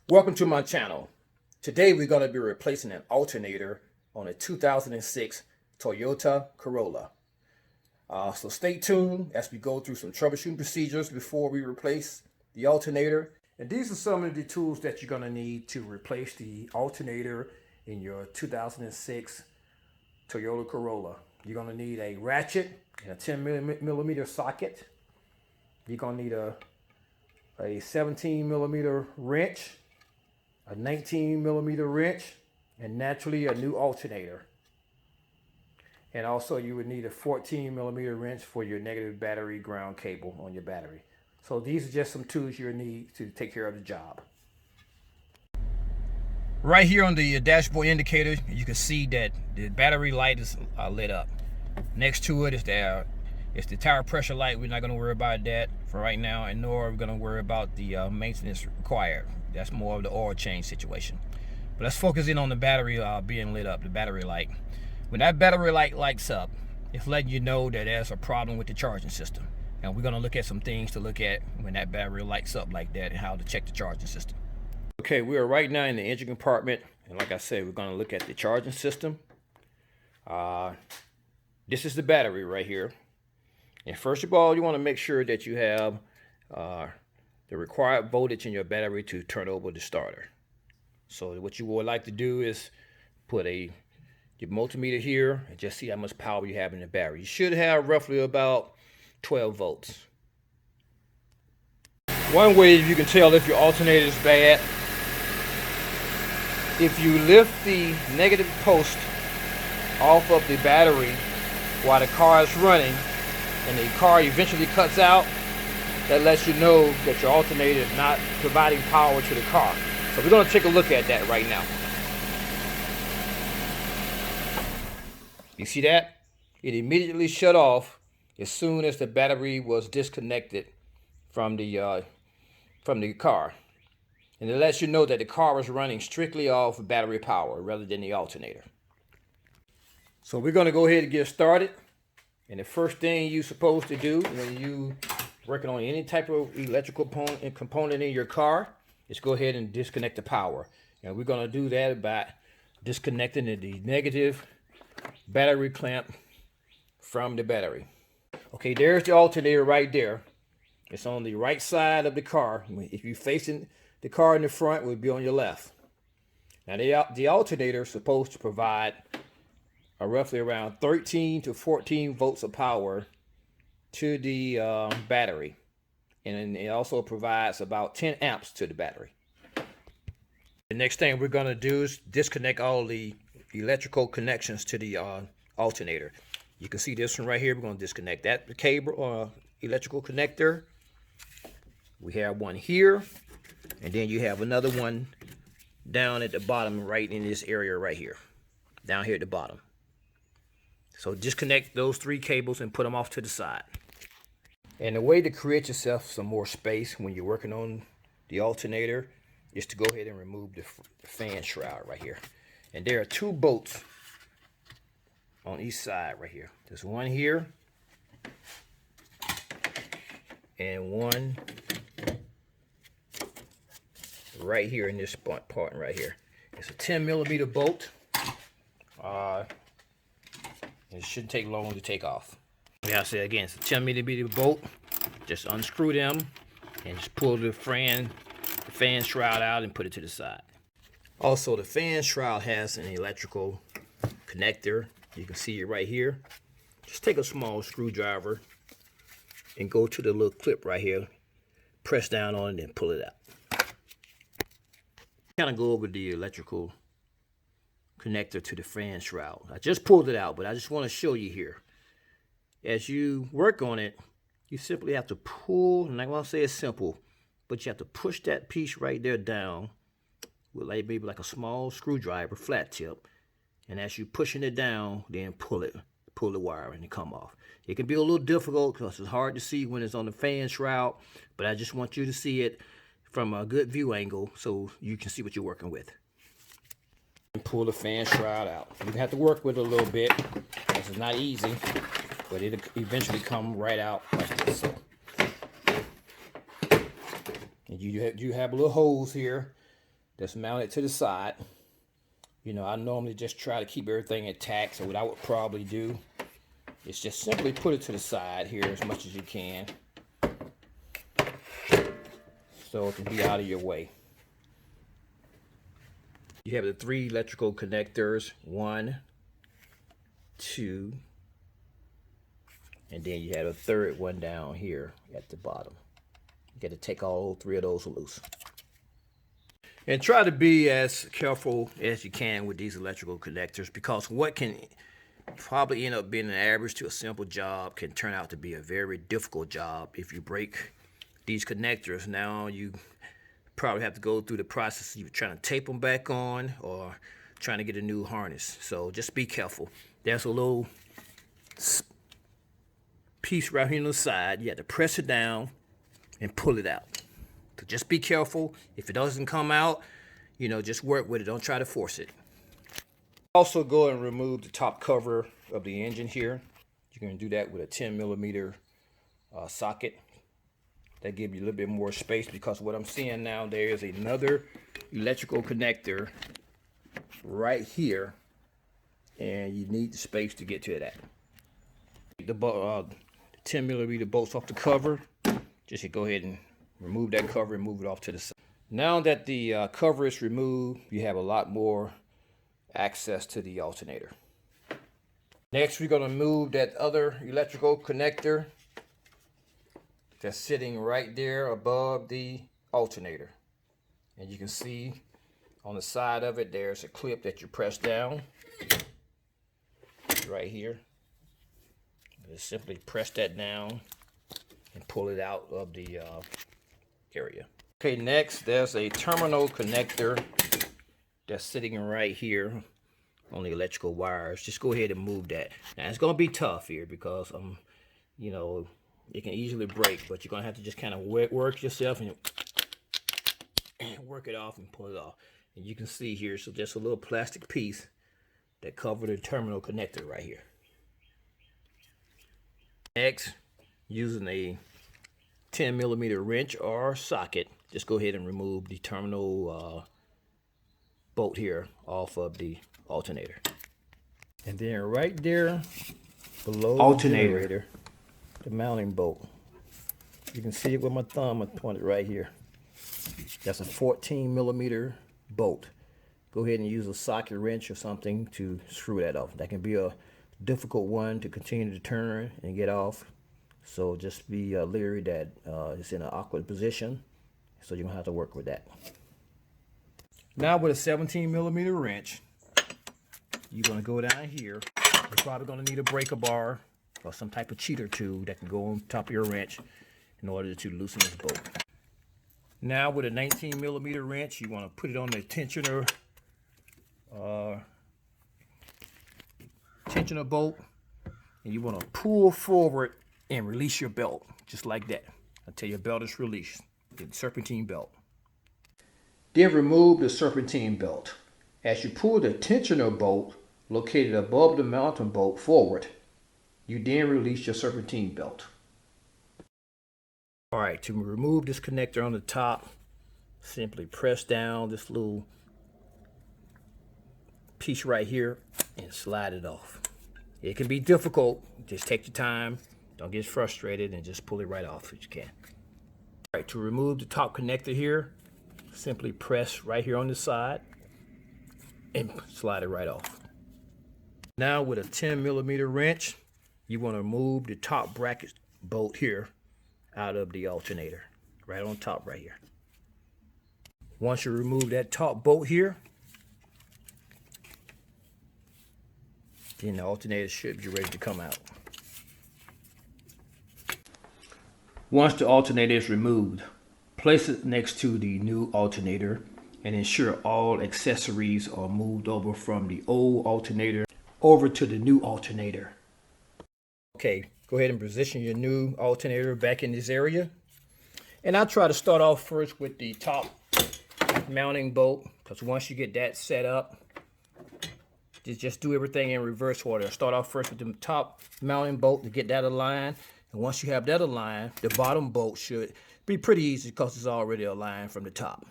Welcome to my channel. Today we're going to be replacing an alternator on a 2006 Toyota Corolla. So stay tuned as we go through some troubleshooting procedures before we replace the alternator. And these are some of the tools that you're going to need to replace the alternator in your 2006 Toyota Corolla. You're going to need a ratchet and a 10 millimeter socket. You're going to need a 17 millimeter wrench, a 19 millimeter wrench, and naturally a new alternator. And also you would need a 14 millimeter wrench for your negative battery ground cable on your battery. So these are just some tools you'll need to take care of the job. Right here on the dashboard indicator, you can see that the battery light is lit up. Next to it is the tire pressure light. We're not going to worry about that for right now, and nor are we going to worry about the maintenance required. That's more of the oil change situation. But let's focus in on the battery being lit up, the battery light. When that battery light lights up, it's letting you know that there's a problem with the charging system. And we're going to look at some things to look at when that battery lights up like that and how to check the charging system. Okay, we are right now in the engine compartment, and like I said, we're going to look at the charging system. This is the battery right here. And first of all, you want to make sure that you have the required voltage in your battery to turn over the starter. So what you would like to do is put your multimeter here and just see how much power you have in the battery. You should have roughly about 12 volts. One way you can tell if your alternator is bad, if you lift the negative post off of the battery while the car is running and the car eventually cuts out, that lets you know that your alternator is not providing power to the car. So we're going to take a look at that right now. You see that? It immediately shut off as soon as the battery was disconnected from the car. And it lets you know that the car was running strictly off battery power rather than the alternator. So we're going to go ahead and get started. And the first thing you're supposed to do when you working on any type of electrical component in your car is go ahead and disconnect the power. And we're going to do that by disconnecting the negative battery clamp from the battery. Okay, there's the alternator right there. It's on the right side of the car. If you're facing the car in the front, it would be on your left. Now the alternator is supposed to provide roughly around 13 to 14 volts of power to the battery, and it also provides about 10 amps to the battery. The next thing we're going to do is disconnect all the electrical connections to the alternator. You can see this one right here. We're going to disconnect that cable electrical connector. We have one here, and then you have another one down at the bottom right in this area right here, down here at the bottom. So disconnect those three cables and put them off to the side. And the way to create yourself some more space when you're working on the alternator is to go ahead and remove the fan shroud right here. And there are two bolts on each side right here. There's one here and one right here in this part right here. It's a 10 millimeter bolt. It shouldn't take long to take off. Yeah, I say again, it's a 10 millimeter bolt. Just unscrew them and just pull the fan shroud out and put it to the side. Also, the fan shroud has an electrical connector. You can see it right here. Just take a small screwdriver and go to the little clip right here. Press down on it and pull it out. Kind of go over the electrical connector to the fan shroud. I just pulled it out, but I just want to show you here. As you work on it, you simply have to pull, and I won't say it's simple, but you have to push that piece right there down with maybe like a small screwdriver, flat tip, and as you're pushing it down, then pull the wire and it come off. It can be a little difficult because it's hard to see when it's on the fan shroud, but I just want you to see it from a good view angle so you can see what you're working with. And pull the fan shroud out. You have to work with it a little bit because it's not easy, but it'll eventually come right out like this. So, and you have little holes here that's mounted to the side. You know, I normally just try to keep everything intact, so what I would probably do is just simply put it to the side here as much as you can, so it can be out of your way. You have the 3 electrical connectors, 1, 2, and then you have a third one down here at the bottom. You got to take all 3 of those loose. And try to be as careful as you can with these electrical connectors, because what can probably end up being an average to a simple job can turn out to be a very difficult job if you break these connectors. Now you probably have to go through the process of trying to tape them back on or trying to get a new harness. So just be careful. There's a little piece right here on the side. You have to press it down and pull it out. So just be careful. If it doesn't come out, you know, just work with it. Don't try to force it. Also go and remove the top cover of the engine here. You're going to do that with a 10mm socket. That gives you a little bit more space, because what I'm seeing now, there is another electrical connector right here, and you need the space to get to that. The 10mm bolts off the cover. Just go ahead and remove that cover and move it off to the side. Now that the cover is removed, you have a lot more access to the alternator. Next, we're going to move that other electrical connector that's sitting right there above the alternator. And you can see on the side of it, there's a clip that you press down right here. Just simply press that down and pull it out of the area. Okay, next there's a terminal connector that's sitting right here on the electrical wires. Just go ahead and move that. Now it's going to be tough here because you know, it can easily break, but you're going to have to just kind of work yourself and work it off and pull it off. And you can see here, so just a little plastic piece that covered the terminal connector right here. Next, using a 10mm wrench or socket, just go ahead and remove the terminal bolt here off of the alternator. And then right there below alternator, the generator, the mounting bolt. You can see it with my thumb pointed right here. That's a 14mm bolt. Go ahead and use a socket wrench or something to screw that off. That can be a difficult one to continue to turn and get off. So just be leery that it's in an awkward position. So you're gonna have to work with that. Now with a 17mm wrench, you're gonna go down here. You're probably gonna need a breaker bar or some type of cheater tool that can go on top of your wrench in order to loosen this bolt. Now with a 19mm wrench, you want to put it on the tensioner bolt, and you want to pull forward and release your belt just like that until your belt is released. The serpentine belt. Then remove the serpentine belt. As you pull the tensioner bolt located above the mounting bolt forward, you then release your serpentine belt. All right, to remove this connector on the top, simply press down this little piece right here and slide it off. It can be difficult. Just take your time. Don't get frustrated and just pull it right off if you can. All right, to remove the top connector here, simply press right here on the side and slide it right off. Now with a 10mm wrench, you want to remove the top bracket bolt here out of the alternator, right on top right here. Once you remove that top bolt here, then the alternator should be ready to come out. Once the alternator is removed, place it next to the new alternator and ensure all accessories are moved over from the old alternator over to the new alternator. Okay, go ahead and position your new alternator back in this area. And I'll try to start off first with the top mounting bolt, because once you get that set up, just do everything in reverse order. Start off first with the top mounting bolt to get that aligned. And once you have that aligned, the bottom bolt should be pretty easy because it's already aligned from the top.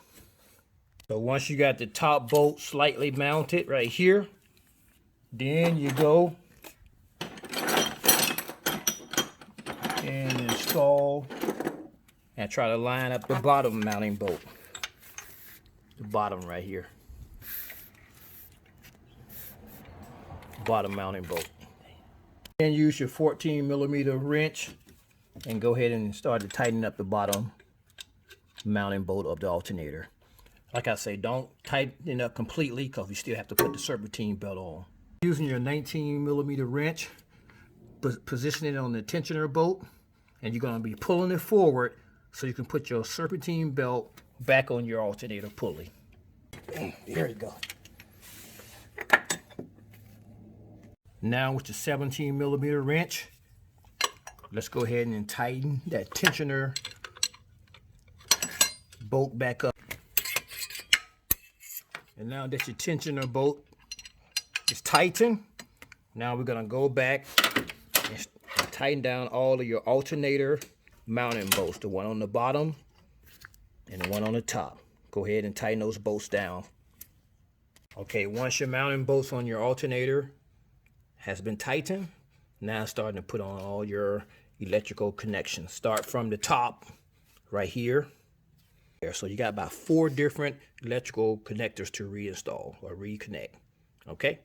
So once you got the top bolt slightly mounted right here, then you go and install and try to line up the bottom mounting bolt. The bottom right here. Bottom mounting bolt. And use your 14mm wrench and go ahead and start to tighten up the bottom mounting bolt of the alternator. Like I say, don't tighten it up completely because we still have to put the serpentine belt on. Using your 19mm wrench, position it on the tensioner bolt, and you're going to be pulling it forward so you can put your serpentine belt back on your alternator pulley. There you go. Now with the 17mm wrench, let's go ahead and tighten that tensioner bolt back up. And now that your tensioner bolt is tightened, now we're going to go back and tighten down all of your alternator mounting bolts, the one on the bottom and the one on the top. Go ahead and tighten those bolts down. Okay, once your mounting bolts on your alternator has been tightened, now starting to put on all your electrical connections. Start from the top right here. So you got about 4 different electrical connectors to reinstall or reconnect. Okay?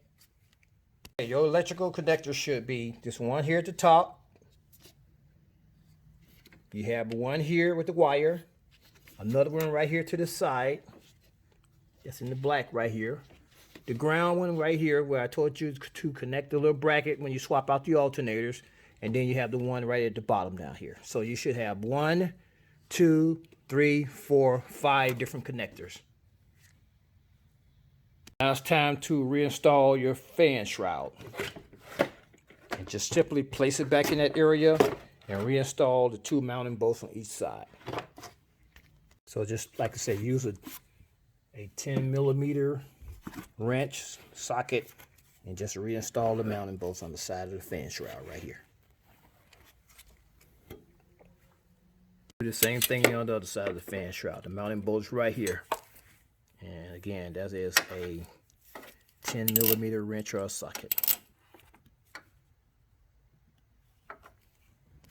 Your electrical connector should be this one here at the top. You have one here with the wire, another one right here to the side. That's in the black right here. The ground one right here where I told you to connect the little bracket when you swap out the alternators. And then you have the one right at the bottom down here. So you should have 1, 2, 3, 4, 5 different connectors. Now it's time to reinstall your fan shroud. And just simply place it back in that area and reinstall the 2 mounting bolts on each side. So just like I said, use a 10mm wrench socket and just reinstall the mounting bolts on the side of the fan shroud right here. Do the same thing on the other side of the fan shroud. The mounting bolts right here. And again, that is a 10mm wrench or a socket.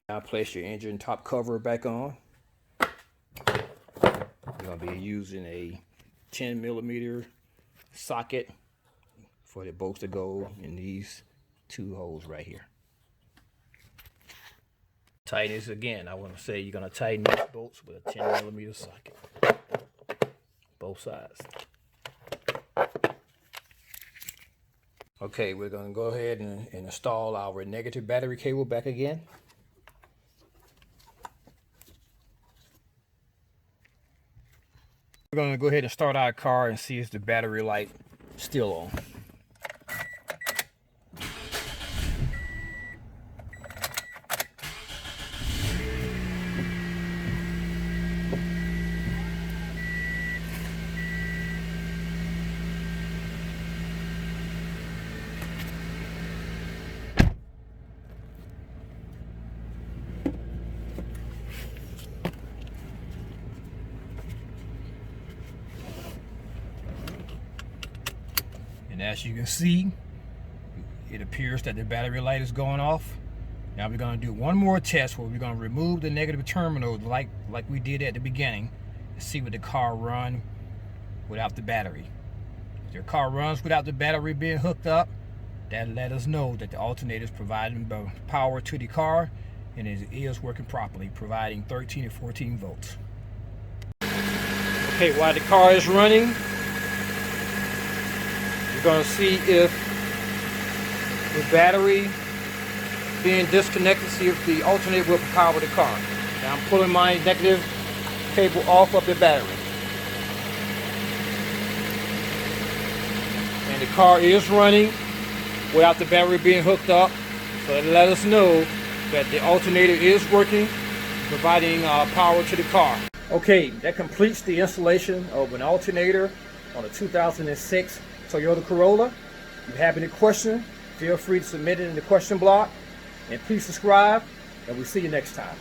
Now place your engine top cover back on. You're going to be using a 10mm socket for the bolts to go in these 2 holes right here. Tighten this again. I want to say you're going to tighten these bolts with a 10mm socket. Both sides. Okay, we're going to go ahead and install our negative battery cable back again. We're going to go ahead and start our car and see if the battery light is still on. And as you can see, it appears that the battery light is going off. Now we're going to do one more test where we're going to remove the negative terminal like we did at the beginning and see what the car runs without the battery. If your car runs without the battery being hooked up, that let us know that the alternator is providing power to the car and it is working properly, providing 13 and 14 volts. Okay, while the car is running, we're going to see if the battery being disconnected, see if the alternator will power the car. Now I'm pulling my negative cable off of the battery. And the car is running without the battery being hooked up. So it let us know that the alternator is working, providing power to the car. Okay, that completes the installation of an alternator on a 2006 Toyota Corolla. If you have any questions, feel free to submit it in the question block. And please subscribe, and we'll see you next time.